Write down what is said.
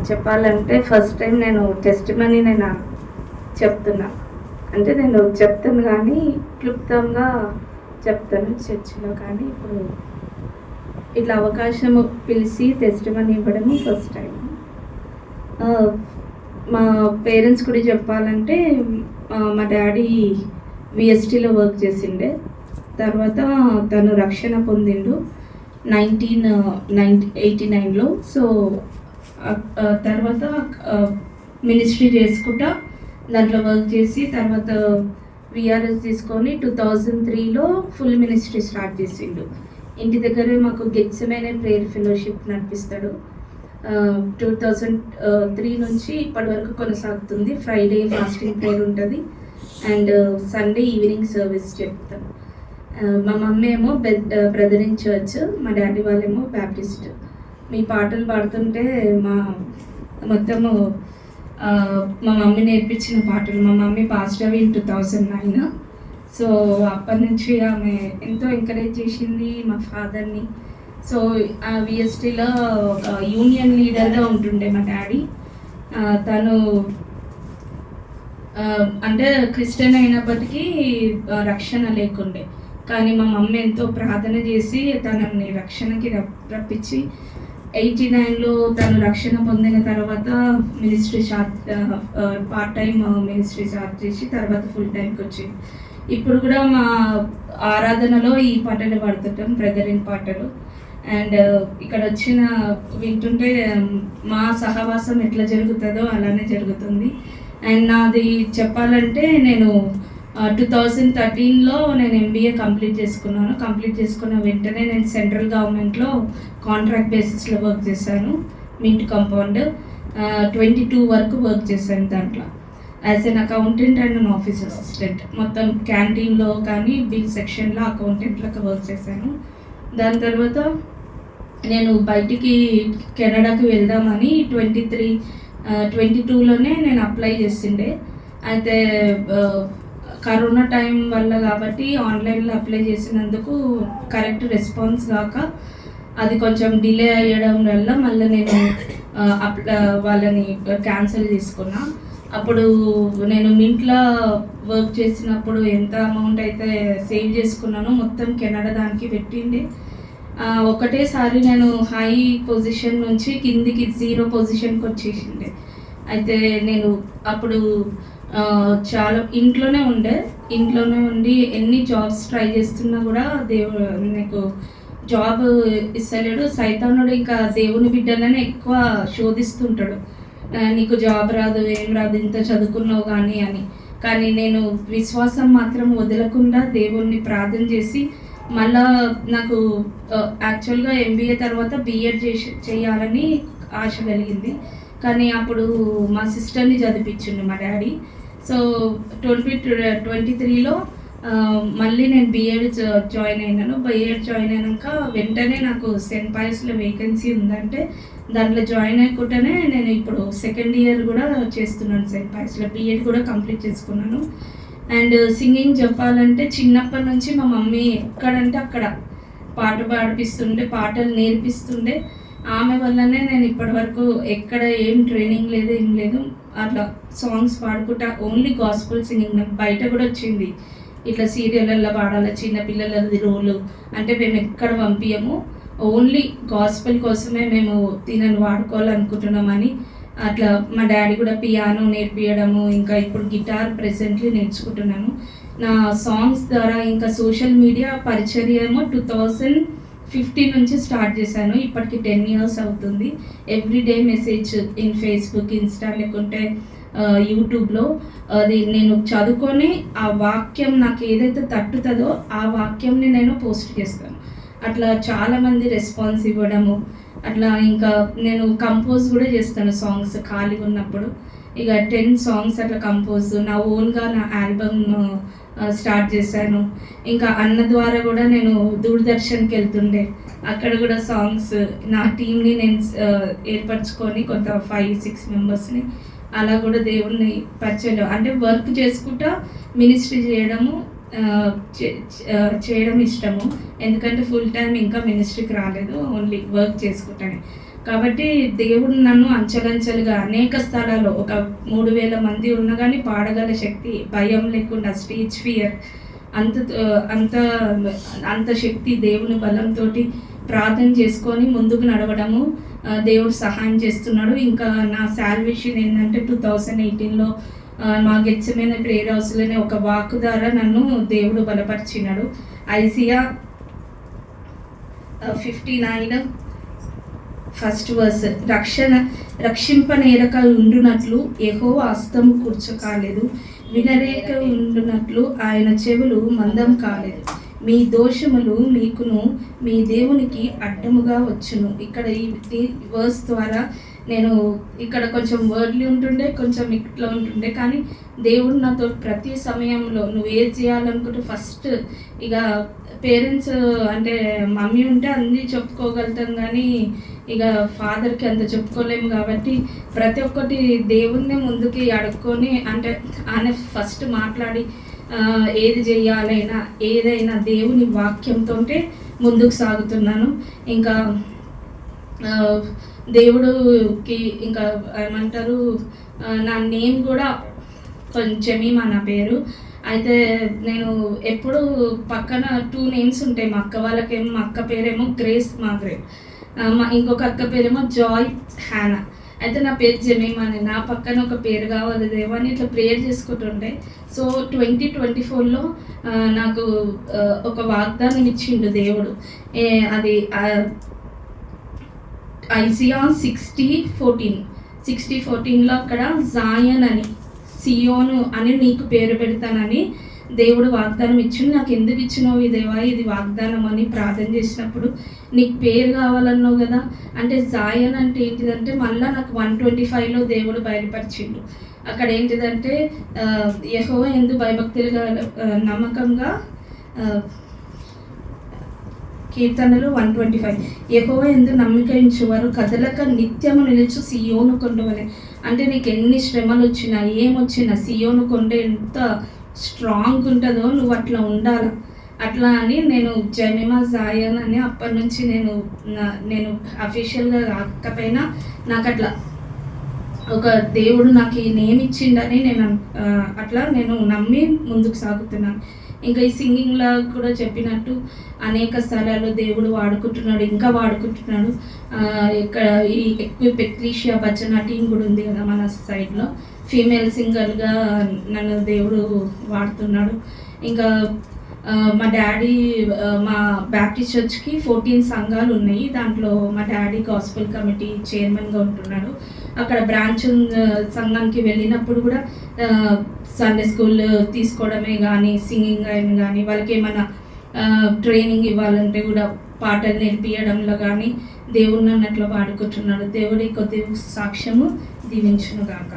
చెప్పాలంటే first time నేను test money నేను చెప్తున్నా. అంటే నేను చెప్తాను కానీ క్లుప్తంగా చెప్తాను చర్చిలో. కానీ ఇప్పుడు ఇట్లా అవకాశం పిలిచి టెస్ట్ మనీ ఇవ్వడము ఫస్ట్ టైం. మా పేరెంట్స్ కూడా చెప్పాలంటే మా డాడీ విఎస్టీలో వర్క్ చేసిండే. తర్వాత తను రక్షణ పొందిండు 1989లో. సో తర్వాత మినిస్ట్రీ చేసుకుంటా దాంట్లో వర్క్ చేసి తర్వాత విఆర్ఎస్ తీసుకొని 2003లో ఫుల్ మినిస్ట్రీ స్టార్ట్ చేసిండు. ఇంటి దగ్గరే మాకు గెట్సెమనే ప్రేయర్ ఫెలోషిప్ నడిపిస్తాడు. 2003 నుంచి ఇప్పటి వరకు కొనసాగుతుంది. ఫ్రైడే ఫాస్టింగ్ ప్రేయర్ ఉంటుంది అండ్ సండే ఈవినింగ్ సర్వీస్ చెప్తాం. మా మమ్మీ ఏమో బ్రదరింగ్ చర్చ్, మా డాడీ వాళ్ళేమో బ్యాప్టిస్ట్. మీ పాటలు పాడుతుంటే మొత్తము మా మమ్మీ నేర్పించిన పాటలు. మా mummy passed away in 2009. So అప్పటి నుంచి ఆమె ఎంతో ఎంకరేజ్ చేసింది మా ఫాదర్ని. సో ఆ విఎస్టీలో యూనియన్ లీడర్గా ఉంటుండే మా డాడీ. తను అంటే క్రిస్టియన్ అయినప్పటికీ రక్షణ లేకుండే. కానీ మా మమ్మీ ఎంతో ప్రార్థన చేసి తనని రక్షణకి రప్పించి 89లో తను రక్షణ పొందిన తర్వాత ministry part time ministry start చేసి తర్వాత ఫుల్ టైంకి వచ్చింది. ఇప్పుడు కూడా మా ఆరాధనలో ఈ పాటలు పాడుతుంటాం, బ్రదరిన్ పాటలు. అండ్ ఇక్కడ వింటుంటే మా సహవాసం ఎట్లా జరుగుతుందో అలానే జరుగుతుంది. అండ్ నాది చెప్పాలంటే నేను 2013లో నేను ఎంబీఏ కంప్లీట్ చేసుకున్నాను. కంప్లీట్ చేసుకున్న వెంటనే నేను సెంట్రల్ గవర్నమెంట్లో కాంట్రాక్ట్ బేసిస్లో వర్క్ చేశాను. మింట్ కాంపౌండ్ 22 వరకు వర్క్ చేశాను దాంట్లో as N accountant and an office assistant. మొత్తం క్యాంటీన్లో కానీ బిల్ సెక్షన్లో అకౌంటెంట్లకు వర్క్ చేశాను. దాని తర్వాత నేను బయటికి కెనడాకి వెళ్దామని 22లోనే నేను అప్లై చేసిండే. అయితే కరోనా టైం వల్ల కాబట్టి ఆన్లైన్లో అప్లై చేసినందుకు కరెక్ట్ రెస్పాన్స్ కాక అది కొంచెం డిలే అయ్యడం వల్ల మళ్ళీ నేను వాళ్ళని క్యాన్సిల్ చేసుకున్నా. అప్పుడు నేను మింట్లో వర్క్ చేసినప్పుడు ఎంత అమౌంట్ అయితే సేవ్ చేసుకున్నానో మొత్తం కెనడా దానికి పెట్టిండే. ఒకటేసారి నేను హై పొజిషన్ నుంచి కిందికి 0 పొజిషన్కి వచ్చేసిండే. అయితే నేను అప్పుడు చాలా ఇంట్లోనే ఉండి ఎన్ని జాబ్స్ ట్రై చేస్తున్నా కూడా దేవుడు నాకు జాబ్ ఇస్తలేడు. సైతానుడు ఇంకా దేవుని బిడ్డలనే ఎక్కువ శోధిస్తుంటాడు. నీకు జాబ్ రాదు, ఏం రాదు, ఇంత చదువుకున్నావు కానీ నేను విశ్వాసం మాత్రం వదలకుండా దేవుణ్ణి ప్రార్థన చేసి మళ్ళా నాకు యాక్చువల్గా ఎంబీఏ తర్వాత బీఎడ్ చేయాలని ఆశ కలిగింది. కానీ అప్పుడు మా సిస్టర్ని చదివించిండు మా డాడీ. సో 2023లో మళ్ళీ నేను బీఎడ్ జాయిన్ అయినాను. బీఎడ్ జాయిన్ అయినాక వెంటనే నాకు సెయింట్ పాయస్లో వేకెన్సీ ఉందంటే దాంట్లో జాయిన్ అయ్యకుండానే నేను ఇప్పుడు సెకండ్ ఇయర్ కూడా చేస్తున్నాను సెయింట్ పాయస్లో. బీఎడ్ కూడా కంప్లీట్ చేసుకున్నాను. అండ్ సింగింగ్ చెప్పాలంటే చిన్నప్పటి నుంచి మా మమ్మీ ఎక్కడంటే అక్కడ పాట పాడిపిస్తుండే, పాటలు నేర్పిస్తుండే. ఆమె వల్లనే నేను ఇప్పటి వరకు ఎక్కడ ఏం ట్రైనింగ్ లేదు, ఏం లేదు. అట్లా సాంగ్స్ పాడుకుంటా ఓన్లీ గాస్పుల్ సింగింగ్. నాకు బయట కూడా వచ్చింది ఇట్లా సీరియళ్ళల్లో పాడాలి, చిన్నపిల్లలది రోలు అంటే మేము ఎక్కడ పంపించము, ఓన్లీ గాస్పుల్ కోసమే మేము దీనిని వాడుకోవాలనుకుంటున్నామని. అట్లా మా డాడీ కూడా పియానో నేర్పించడము, ఇంకా ఇప్పుడు గిటార్ ప్రెసెంట్లీ నేర్చుకుంటున్నాను. నా సాంగ్స్ ద్వారా ఇంకా సోషల్ మీడియా పరిచర్యము 2015 నుంచి స్టార్ట్ చేశాను. ఇప్పటికి 10 years అవుతుంది. Everyday message in Facebook, Insta లేకుంటే యూట్యూబ్లో అది నేను చదువుకొని ఆ వాక్యం నాకు ఏదైతే తట్టుతుందో ఆ వాక్యంని నేను పోస్ట్ చేస్తాను. అట్లా చాలామంది రెస్పాన్స్ ఇవ్వడము. అట్లా ఇంకా నేను కంపోజ్ కూడా చేస్తాను సాంగ్స్ ఖాళీగా ఉన్నప్పుడు. ఇక 10 songs అట్లా కంపోజ్ నా ఓన్గా నా ఆల్బమ్ స్టార్ట్ చేశాను. ఇంకా అన్న ద్వారా కూడా నేను దూరదర్శన్కి వెళ్తుండే. అక్కడ కూడా సాంగ్స్ నా టీంని నేను ఏర్పరచుకొని కొంత 5-6 మెంబర్స్ని అలా కూడా దేవుణ్ణి పరిచయం అంటే వర్క్ చేసుకుంటా మినిస్ట్రీ చేయడం ఇష్టము. ఎందుకంటే ఫుల్ టైం ఇంకా మినిస్ట్రీకి రాలేదు, ఓన్లీ వర్క్ చేసుకుంటానే. కాబట్టి దేవుడు నన్ను అంచెలంచెలుగా అనేక స్థలాల్లో ఒక 3000 మంది ఉన్న కానీ పాడగల శక్తి, భయం లేకుండా, స్టేజ్ ఫియర్, అంత అంత అంత శక్తి దేవుని బలంతో ప్రార్థన చేసుకొని ముందుకు నడవడము దేవుడు సహాయం చేస్తున్నాడు. ఇంకా నా సాల్వేషన్ ఏంటంటే 2018లో మా గెత్సెమనే ప్రేయర్ హౌస్లోనే ఒక వాక్ ద్వారా నన్ను దేవుడు బలపరిచినాడు. ఐజియా 59 ఫస్ట్ వర్స్, రక్షింపనేరక ఉండునట్లు యెహోవా హస్తము కూర్చకాలేదు, వినరేక ఉండునట్లు ఆయన చెవులు మందం కాలేదు. మీ దోషములు మీకును మీ దేవునికి అడ్డముగా వచ్చును. ఇక్కడ ఈ వర్స్ ద్వారా నేను ఇక్కడ కొంచెం వర్డ్లీ ఉంటుండే, కొంచెం ఇట్లా ఉంటుండే, కానీ దేవుడు నాతో ప్రతి సమయంలో నువ్వు ఏది చేయాలనుకుంటే ఫస్ట్ ఇక పేరెంట్స్ అంటే మమ్మీ ఉంటే అన్నీ చెప్పుకోగలుగుతాం, కానీ ఇక ఫాదర్కి అంత చెప్పుకోలేము. కాబట్టి ప్రతి ఒక్కటి దేవుణ్ణి ముందుకి అడుక్కొని అంటే ఆయన ఫస్ట్ మాట్లాడి ఏది చేయాలైనా ఏదైనా దేవుని వాక్యంతో ముందుకు సాగుతున్నాను. ఇంకా దేవుడికి ఇంకా ఏమంటారు, నా నేమ్ కూడా కొంచెమే నా పేరు. అయితే నేను ఎప్పుడు పక్కన 2 నేమ్స్ ఉంటాయి. మా అక్క వాళ్ళకేమో, మా అక్క పేరేమో గ్రేస్ మార్గరెట్, ఇంకొక అక్క పేరేమో జాయ్ హ్యానా. అయితే నా పేరు జమీమా అని, నా పక్కన ఒక పేరు కావాలి దేవా అని ఇట్లా ప్రేయర్ చేసుకుంటుండే. సో 2024లో నాకు ఒక వాగ్దానం ఇచ్చిండు దేవుడు. అది ఐజియా 60:14లో అక్కడ జాయన్ అని, సియోను అని నీకు పేరు పెడతానని దేవుడు వాగ్దానం ఇచ్చిండు. నాకు ఎందుకు ఇచ్చినావు ఈ దేవా ఇది వాగ్దానం అని ప్రార్థన చేసినప్పుడు, నీకు పేరు కావాలన్నావు కదా అంటే జాయన్ అంటే ఏంటిదంటే మళ్ళీ నాకు 125లో దేవుడు బయలుపరిచిండు. అక్కడ ఏంటిదంటే యెహోవా యందు భయభక్తులుగా నమ్మకంగా, కీర్తనలు 125, యెహోవా యందు నమ్మిక ఉంచువారు కదలక నిత్యము నిలుచు సియోను కొండవలె. అంటే నీకు ఎన్ని శ్రమలు వచ్చినా ఏమొచ్చినా సియోను కొండ ఎంత స్ట్రాంగ్ ఉంటుందో నువ్వు అట్లా ఉండాలి. అట్లా అని నేను జమీమా జాయన్ అని అప్పటి నుంచి నేను అఫీషియల్గా కాకపోయినా నాకు అట్లా ఒక దేవుడు నాకు ఈ నేమ్ ఇచ్చిండని నేను నమ్మి ముందుకు సాగుతున్నాను. ఇంకా ఈ సింగింగ్లో కూడా చెప్పినట్టు అనేక స్థలాల్లో దేవుడు వాడుకుంటున్నాడు, ఇంకా వాడుకుంటున్నాడు. ఇక్కడ ఈ ఎక్విప్ ఎక్లీషియా భజన టీం కూడా ఉంది కదా మన సైడ్లో, ఫీమేల్ సింగర్గా నన్ను దేవుడు వాడుతున్నాడు. ఇంకా మా డాడీ మా బ్యాప్టిస్ట్ చర్చ్కి 14 సంఘాలు ఉన్నాయి. దాంట్లో మా డాడీ గాస్పెల్ కమిటీ చైర్మన్గా ఉంటున్నాడు. అక్కడ బ్రాంచ్ సంఘానికి వెళ్ళినప్పుడు కూడా సండే స్కూల్ తీసుకోవడమే కానీ, సింగింగ్ అయిన కానీ, వాళ్ళకి ఏమైనా ట్రైనింగ్ ఇవ్వాలంటే కూడా పాటలు నేర్పించడంలో కానీ దేవుడు నన్ను అట్లా వాడుకుంటున్నాడు. దేవుడి కొద్ది సాక్ష్యము దీవించును గాక.